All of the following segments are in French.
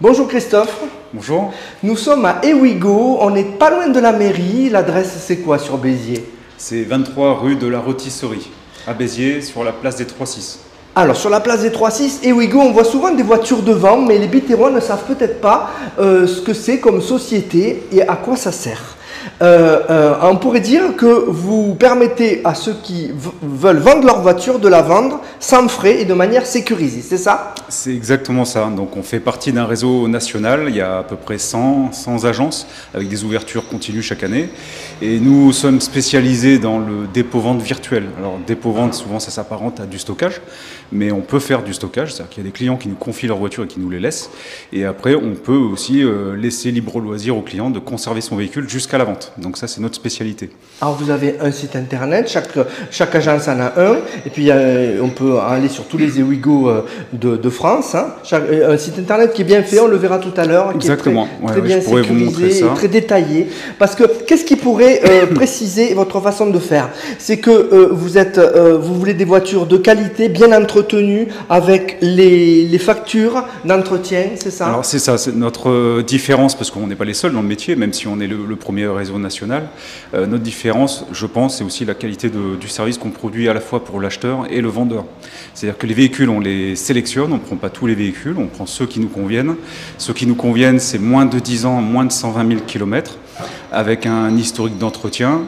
Bonjour Christophe. Bonjour. Nous sommes à Ewigo, on n'est pas loin de la mairie. L'adresse c'est quoi sur Béziers? C'est 23 rue de la Rôtisserie, à Béziers, sur la place des 3-6. Alors sur la place des 3-6, Ewigo, on voit souvent des voitures devant, mais les Biterrois ne savent peut-être pas ce que c'est comme société et à quoi ça sert. On pourrait dire que vous permettez à ceux qui veulent vendre leur voiture de la vendre sans frais et de manière sécurisée, c'est ça? C'est exactement ça. Donc on fait partie d'un réseau national, il y a à peu près 100 agences avec des ouvertures continues chaque année. Et nous sommes spécialisés dans le dépôt-vente virtuel. Alors dépôt-vente, souvent ça s'apparente à du stockage, mais on peut faire du stockage, c'est-à-dire qu'il y a des clients qui nous confient leur voiture et qui nous les laissent. Et après on peut aussi laisser libre loisir au client de conserver son véhicule jusqu'à la vente. Donc ça, c'est notre spécialité. Alors vous avez un site internet, chaque agence en a un, et puis on peut aller sur tous les Ewigo de France. Hein. Un site internet qui est bien fait, on le verra tout à l'heure, qui exactement. Est très bien sécurisé, très détaillé. Parce que qu'est-ce qui pourrait préciser votre façon de faire? C'est que vous voulez des voitures de qualité, bien entretenues, avec les factures d'entretien, c'est ça? Alors c'est ça, c'est notre différence, parce qu'on n'est pas les seuls dans le métier, même si on est le premier réseau national. Notre différence, je pense, c'est aussi la qualité du service qu'on produit à la fois pour l'acheteur et le vendeur. C'est-à-dire que les véhicules, on les sélectionne, on ne prend pas tous les véhicules, on prend ceux qui nous conviennent. Ceux qui nous conviennent, c'est moins de 10 ans, moins de 120 000 km, avec un historique d'entretien,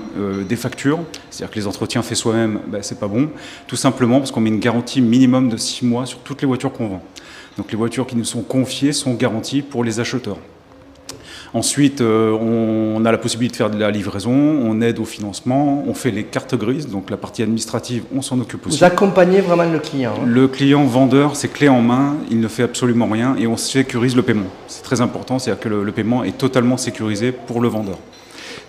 des factures. C'est-à-dire que les entretiens faits soi-même, c'est pas bon, tout simplement parce qu'on met une garantie minimum de 6 mois sur toutes les voitures qu'on vend. Donc les voitures qui nous sont confiées sont garanties pour les acheteurs. Ensuite, on a la possibilité de faire de la livraison, on aide au financement, on fait les cartes grises, donc la partie administrative, on s'en occupe aussi. Vous accompagnez vraiment le client. Hein. Le client vendeur, c'est clé en main, il ne fait absolument rien et on sécurise le paiement. C'est très important, c'est-à-dire que le paiement est totalement sécurisé pour le vendeur.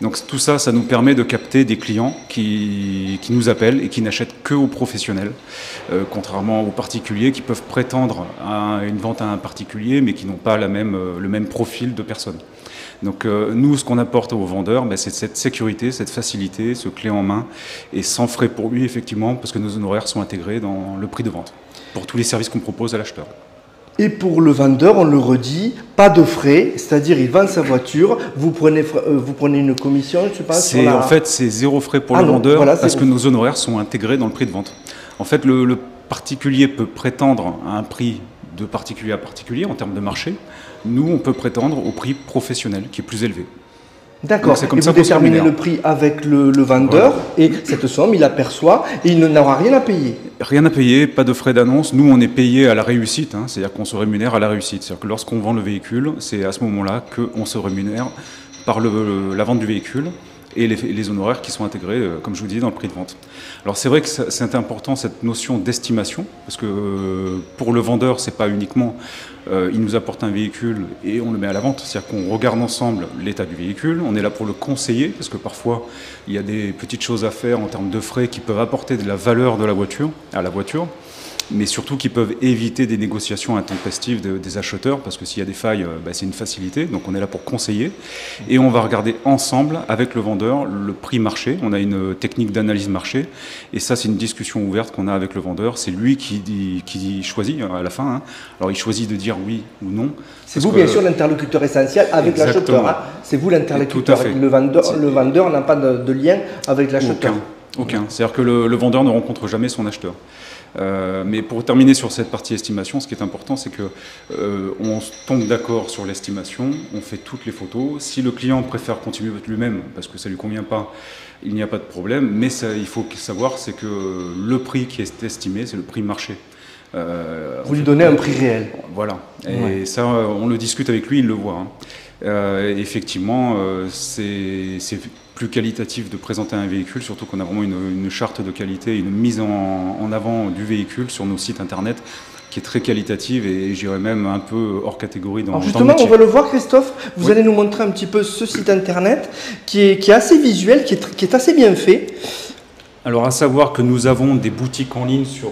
Donc tout ça, ça nous permet de capter des clients qui nous appellent et qui n'achètent que aux professionnels, contrairement aux particuliers qui peuvent prétendre à une vente à un particulier mais qui n'ont pas le même profil de personne. Donc nous, ce qu'on apporte aux vendeurs, c'est cette sécurité, cette facilité, ce clé en main, et sans frais pour lui, effectivement, parce que nos honoraires sont intégrés dans le prix de vente, pour tous les services qu'on propose à l'acheteur. Et pour le vendeur, on le redit, pas de frais, c'est-à-dire il vend sa voiture, vous prenez une commission, je sais pas. En fait, c'est zéro frais pour le vendeur, voilà, parce que nos honoraires sont intégrés dans le prix de vente. En fait, le particulier peut prétendre à un prix de particulier à particulier en termes de marché. Nous, on peut prétendre au prix professionnel qui est plus élevé. D'accord, et vous déterminez le prix avec le vendeur, voilà. Et cette somme, il aperçoit et il n'aura rien à payer. Rien à payer, pas de frais d'annonce. Nous, on est payé à la réussite, hein, c'est-à-dire qu'on se rémunère à la réussite. C'est-à-dire que lorsqu'on vend le véhicule, c'est à ce moment-là qu'on se rémunère par la vente du véhicule et les honoraires qui sont intégrés, comme je vous disais, dans le prix de vente. Alors c'est vrai que c'est important cette notion d'estimation, parce que pour le vendeur, c'est pas uniquement il nous apporte un véhicule et on le met à la vente, c'est-à-dire qu'on regarde ensemble l'état du véhicule, on est là pour le conseiller, parce que parfois il y a des petites choses à faire en termes de frais qui peuvent apporter de la valeur de la voiture à la voiture, mais surtout qui peuvent éviter des négociations intempestives des acheteurs, parce que s'il y a des failles, c'est une facilité, donc on est là pour conseiller, et on va regarder ensemble avec le vendeur le prix marché, on a une technique d'analyse marché, et ça c'est une discussion ouverte qu'on a avec le vendeur, c'est lui qui choisit à la fin, hein. Alors il choisit de dire oui ou non. C'est vous bien sûr l'interlocuteur essentiel avec l'acheteur, hein. C'est vous l'interlocuteur, le vendeur n'a pas de lien avec l'acheteur. Aucun. C'est-à-dire que le vendeur ne rencontre jamais son acheteur. Mais pour terminer sur cette partie estimation, ce qui est important, c'est que on tombe d'accord sur l'estimation, on fait toutes les photos. Si le client préfère continuer lui-même, parce que ça ne lui convient pas, il n'y a pas de problème. Mais ça, il faut savoir, c'est que le prix qui est estimé, c'est le prix marché. Vous lui donnez un prix réel. Voilà. Et ça, on le discute avec lui, il le voit. Hein. Effectivement, c'est plus qualitatif de présenter un véhicule, surtout qu'on a vraiment une charte de qualité, une mise en avant du véhicule sur nos sites internet qui est très qualitative et j'irais même un peu hors catégorie dans le métier. Justement, on va le voir, Christophe, vous allez nous montrer un petit peu ce site internet qui est assez visuel, qui est assez bien fait. Alors, à savoir que nous avons des boutiques en ligne sur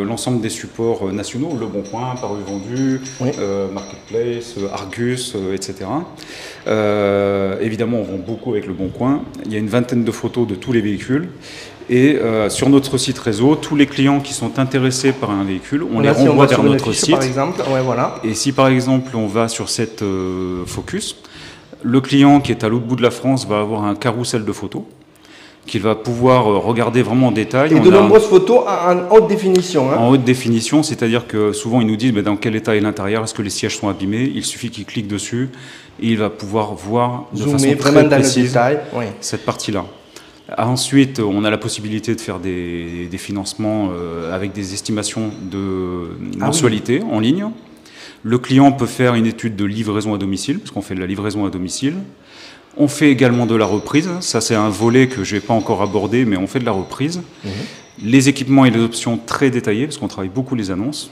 l'ensemble des supports nationaux, Le Bon Coin, Paru Vendu, Oui. Marketplace, Argus, etc. Évidemment, on vend beaucoup avec Le Bon Coin. Il y a une vingtaine de photos de tous les véhicules. Et sur notre site réseau, tous les clients qui sont intéressés par un véhicule, on les renvoie vers notre site. Par exemple. Ouais, voilà. Et si par exemple on va sur cette focus, le client qui est à l'autre bout de la France va avoir un carrousel de photos qu'il va pouvoir regarder vraiment en détail. Et de nombreuses photos en haute définition. En haute définition, c'est-à-dire que souvent ils nous disent dans quel état est l'intérieur, est-ce que les sièges sont abîmés. Il suffit qu'il clique dessus et il va pouvoir voir de façon très précise cette partie-là. Ensuite, on a la possibilité de faire des financements avec des estimations de mensualité en ligne. Le client peut faire une étude de livraison à domicile, parce qu'on fait de la livraison à domicile. On fait également de la reprise. Ça, c'est un volet que je n'ai pas encore abordé, mais on fait de la reprise. Les équipements et les options très détaillées, parce qu'on travaille beaucoup les annonces.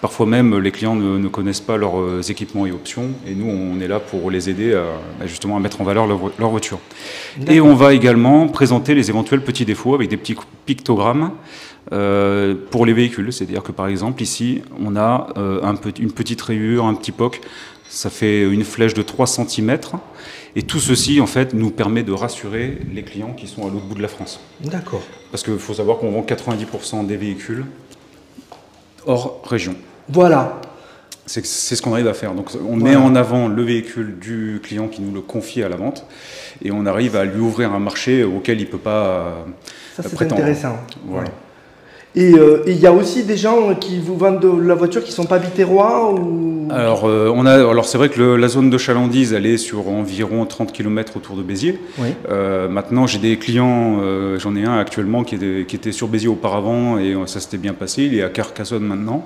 Parfois même, les clients ne connaissent pas leurs équipements et options, et nous, on est là pour les aider justement à mettre en valeur leur voiture. Et on va également présenter les éventuels petits défauts avec des petits pictogrammes pour les véhicules. C'est-à-dire que par exemple, ici, on a une petite rayure, un petit POC. Ça fait une flèche de 3 cm. Et tout ceci, en fait, nous permet de rassurer les clients qui sont à l'autre bout de la France. D'accord. Parce qu'il faut savoir qu'on vend 90% des véhicules hors région. Voilà. C'est ce qu'on arrive à faire. Donc on met en avant le véhicule du client qui nous le confie à la vente et on arrive à lui ouvrir un marché auquel il ne peut pas prétendre. Ça, c'est intéressant. Voilà. Et il y a aussi des gens qui vous vendent de la voiture qui ne sont pas biterrois ou... Alors c'est vrai que la zone de chalandise, elle est sur environ 30 km autour de Béziers. Oui. Maintenant, j'ai des clients, j'en ai un actuellement qui était sur Béziers auparavant et ça s'était bien passé. Il est à Carcassonne maintenant.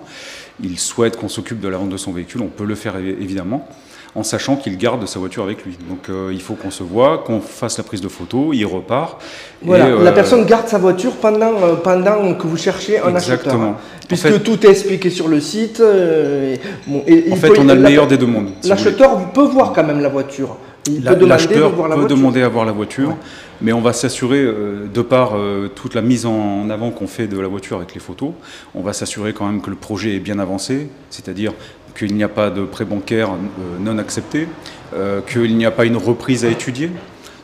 Il souhaite qu'on s'occupe de la vente de son véhicule. On peut le faire évidemment, en sachant qu'il garde sa voiture avec lui. Donc il faut qu'on se voit, qu'on fasse la prise de photo, il repart. Voilà, la personne garde sa voiture pendant que vous cherchez un acheteur. Exactement. Puisque en fait, tout est expliqué sur le site. En fait, on a le meilleur des deux mondes. L'acheteur peut voir quand même la voiture. L'acheteur peut demander à voir la voiture, mais on va s'assurer, de par toute la mise en avant qu'on fait de la voiture avec les photos, on va s'assurer quand même que le projet est bien avancé, c'est-à-dire qu'il n'y a pas de prêt bancaire non accepté, qu'il n'y a pas une reprise à étudier.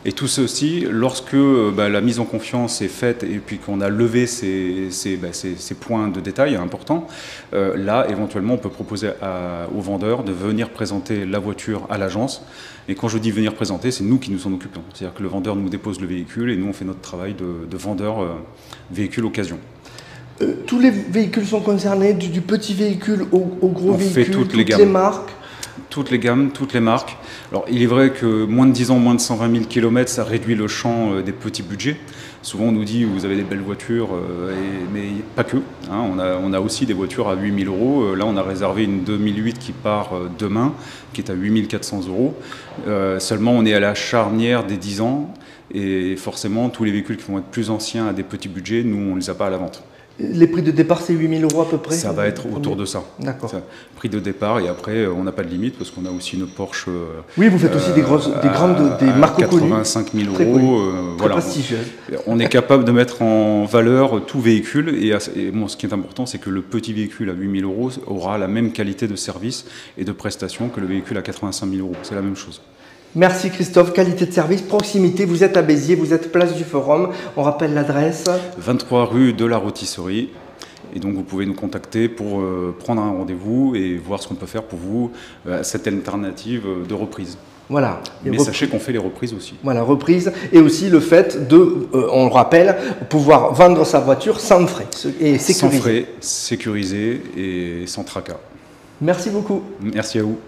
Et tout ceci, lorsque la mise en confiance est faite et puis qu'on a levé ces points de détail importants, là, éventuellement, on peut proposer aux vendeurs de venir présenter la voiture à l'agence. Et quand je dis venir présenter, c'est nous qui nous en occupons. C'est-à-dire que le vendeur nous dépose le véhicule et nous, on fait notre travail de vendeur véhicule occasion. Tous les véhicules sont concernés, du petit véhicule au gros véhicule, fait toutes les marques. Toutes les gammes, toutes les marques. Alors, il est vrai que moins de 10 ans, moins de 120 000 km, ça réduit le champ des petits budgets. Souvent, on nous dit vous avez des belles voitures, mais pas que. Hein, on a aussi des voitures à 8 000 euros. Là, on a réservé une 2008 qui part demain, qui est à 8 400 euros. Seulement, on est à la charnière des 10 ans. Et forcément, tous les véhicules qui vont être plus anciens à des petits budgets, nous, on ne les a pas à la vente. Les prix de départ, c'est 8 000 euros à peu près? Ça va être autour de ça. D'accord. Prix de départ, et après, on n'a pas de limite parce qu'on a aussi une Porsche. Oui, vous faites aussi des marques connues. 85 000 euros. Très prestigieuses. On est capable de mettre en valeur tout véhicule. Et bon, ce qui est important, c'est que le petit véhicule à 8 000 euros aura la même qualité de service et de prestation que le véhicule à 85 000 euros. C'est la même chose. Merci Christophe, qualité de service, proximité, vous êtes à Béziers, vous êtes place du Forum, on rappelle l'adresse 23 rue de la Rôtisserie, et donc vous pouvez nous contacter pour prendre un rendez-vous et voir ce qu'on peut faire pour vous, cette alternative de reprise. Voilà. Mais sachez qu'on fait les reprises aussi. Voilà, reprise, et aussi le fait de, on le rappelle, pouvoir vendre sa voiture sans frais et sécurisé. Sans frais, sécurisé et sans tracas. Merci beaucoup. Merci à vous.